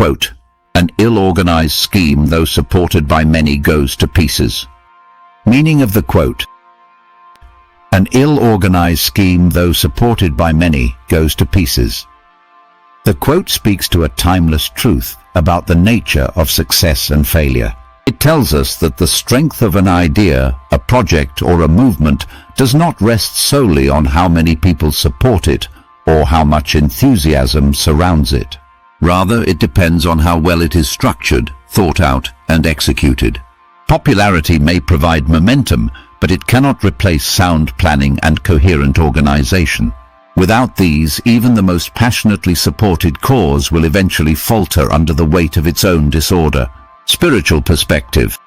Quote, "An ill-organized scheme, though supported by many, goes to pieces." Meaning of the quote: an ill-organized scheme, though supported by many, goes to pieces. The quote speaks to a timeless truth about the nature of success and failure. It tells us that the strength of an idea, a project, or a movement does not rest solely on how many people support it or how much enthusiasm surrounds it. Rather, it depends on how well it is structured, thought out, and executed. Popularity may provide momentum, but it cannot replace sound planning and coherent organization. Without these, even the most passionately supported cause will eventually falter under the weight of its own disorder. Spiritual perspective.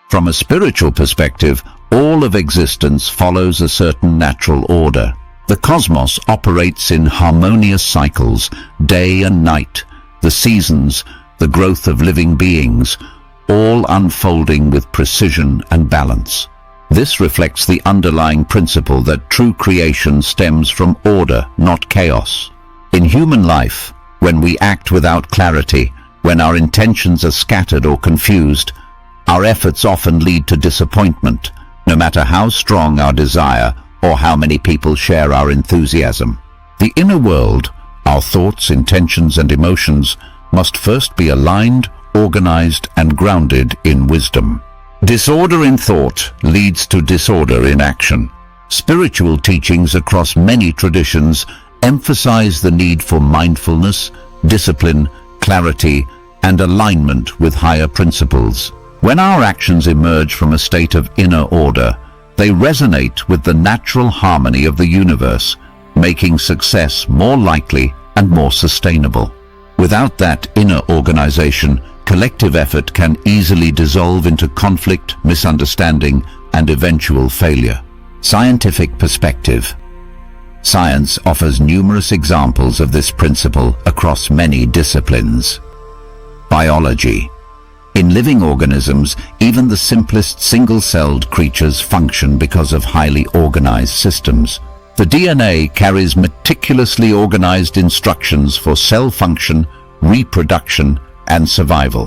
From a spiritual perspective, all of existence follows a certain natural order. The cosmos operates in harmonious cycles, day and night, the seasons, the growth of living beings, all unfolding with precision and balance. This reflects the underlying principle that true creation stems from order, not chaos. In human life, when we act without clarity, when our intentions are scattered or confused, our efforts often lead to disappointment, no matter how strong our desire or how many people share our enthusiasm. The inner world, our thoughts, intentions, and emotions, must first be aligned, organized, and grounded in wisdom. Disorder in thought leads to disorder in action. Spiritual teachings across many traditions emphasize the need for mindfulness, discipline, clarity, and alignment with higher principles. When our actions emerge from a state of inner order, they resonate with the natural harmony of the universe, making success more likely and more sustainable. Without that inner organization, collective effort can easily dissolve into conflict, misunderstanding, and eventual failure. Scientific perspective. Science offers numerous examples of this principle across many disciplines. Biology. In living organisms, even the simplest single-celled creatures function because of highly organized systems. The DNA carries meticulously organized instructions for cell function, reproduction, and survival.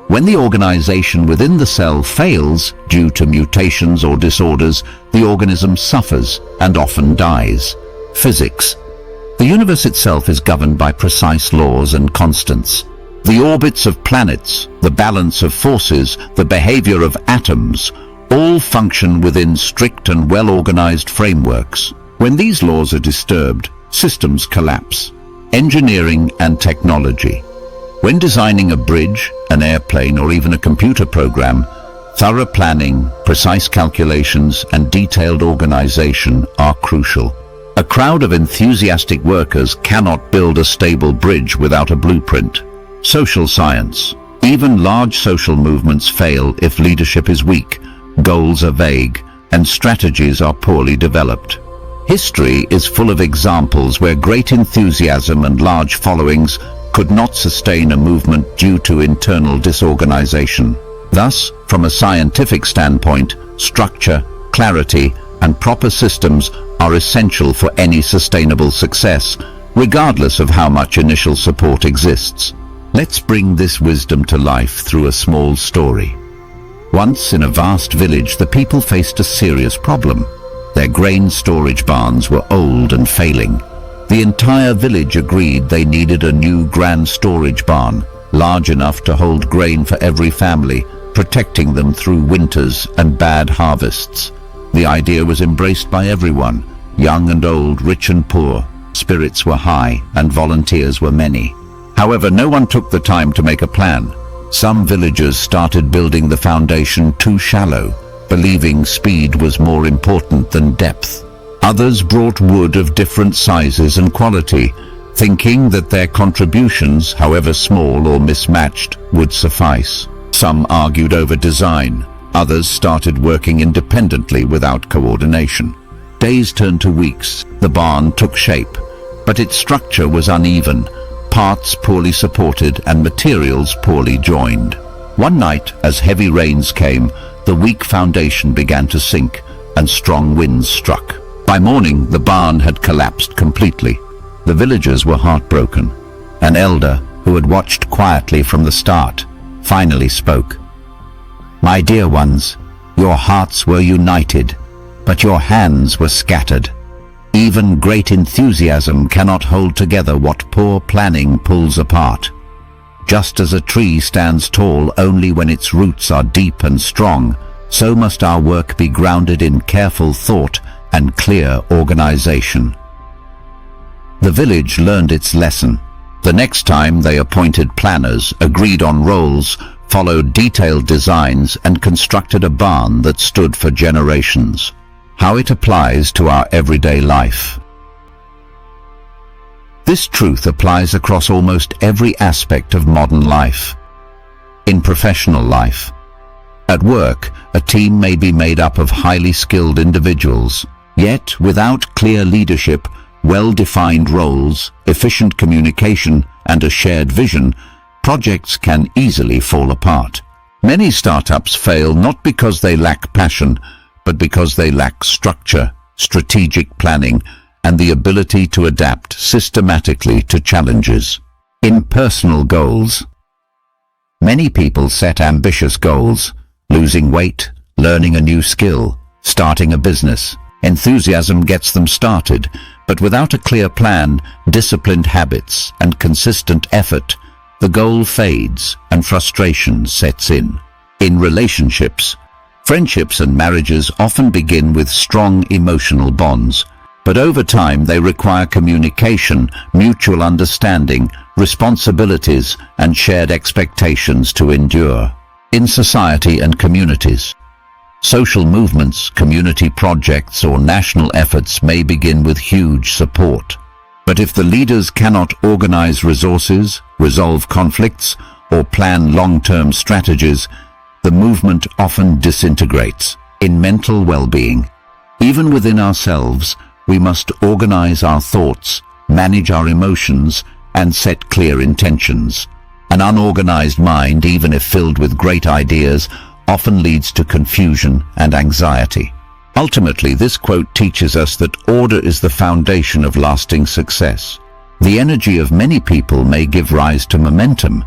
When the organization within the cell fails due to mutations or disorders, the organism suffers and often dies. Physics. The universe itself is governed by precise laws and constants. The orbits of planets, the balance of forces, the behavior of atoms, all function within strict and well-organized frameworks. When these laws are disturbed, systems collapse. Engineering and technology. When designing a bridge, an airplane, or even a computer program, thorough planning, precise calculations, and detailed organization are crucial. A crowd of enthusiastic workers cannot build a stable bridge without a blueprint. Social science. Even large social movements fail if leadership is weak, goals are vague, and strategies are poorly developed. History is full of examples where great enthusiasm and large followings could not sustain a movement due to internal disorganization. Thus, from a scientific standpoint, structure, clarity, and proper systems are essential for any sustainable success, regardless of how much initial support exists. Let's bring this wisdom to life through a small story. Once in a vast village, the people faced a serious problem. Their grain storage barns were old and failing. The entire village agreed they needed a new grand storage barn, large enough to hold grain for every family, protecting them through winters and bad harvests. The idea was embraced by everyone, young and old, rich and poor. Spirits were high and volunteers were many. However, no one took the time to make a plan. Some villagers started building the foundation too shallow, believing speed was more important than depth. Others brought wood of different sizes and quality, thinking that their contributions, however small or mismatched, would suffice. Some argued over design. Others started working independently without coordination. Days turned to weeks. The barn took shape, but its structure was uneven, parts poorly supported and materials poorly joined. One night, as heavy rains came, the weak foundation began to sink and strong winds struck. By morning, the barn had collapsed completely. The villagers were heartbroken. An elder, who had watched quietly from the start, finally spoke. "My dear ones, your hearts were united, but your hands were scattered. Even great enthusiasm cannot hold together what poor planning pulls apart. Just as a tree stands tall only when its roots are deep and strong, so must our work be grounded in careful thought and clear organization." The village learned its lesson. The next time they appointed planners, agreed on roles, followed detailed designs, and constructed a barn that stood for generations. How it applies to our everyday life. This truth applies across almost every aspect of modern life. In professional life, at work, a team may be made up of highly skilled individuals, yet without clear leadership, well-defined roles, efficient communication, and a shared vision, projects can easily fall apart. Many startups fail not because they lack passion, but because they lack structure, strategic planning, and the ability to adapt systematically to challenges. In personal goals, many people set ambitious goals: losing weight, learning a new skill, starting a business. Enthusiasm gets them started, but without a clear plan, disciplined habits, and consistent effort, the goal fades and frustration sets in. In relationships, friendships and marriages often begin with strong emotional bonds, but over time they require communication, mutual understanding, responsibilities, and shared expectations to endure. In society and communities, social movements, community projects, or national efforts may begin with huge support. But if the leaders cannot organize resources, resolve conflicts, or plan long-term strategies, the movement often disintegrates. In mental well-being, even within ourselves, we must organize our thoughts, manage our emotions, and set clear intentions. An unorganized mind, even if filled with great ideas, often leads to confusion and anxiety. Ultimately, this quote teaches us that order is the foundation of lasting success. The energy of many people may give rise to momentum,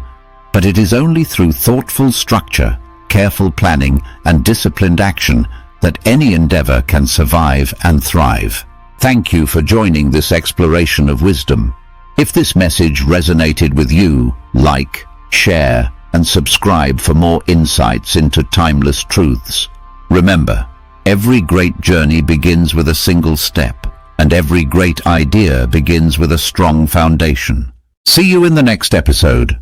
but it is only through thoughtful structure, careful planning, and disciplined action that any endeavor can survive and thrive. Thank you for joining this exploration of wisdom. If this message resonated with you, like, share, and subscribe for more insights into timeless truths. Remember, every great journey begins with a single step, and every great idea begins with a strong foundation. See you in the next episode.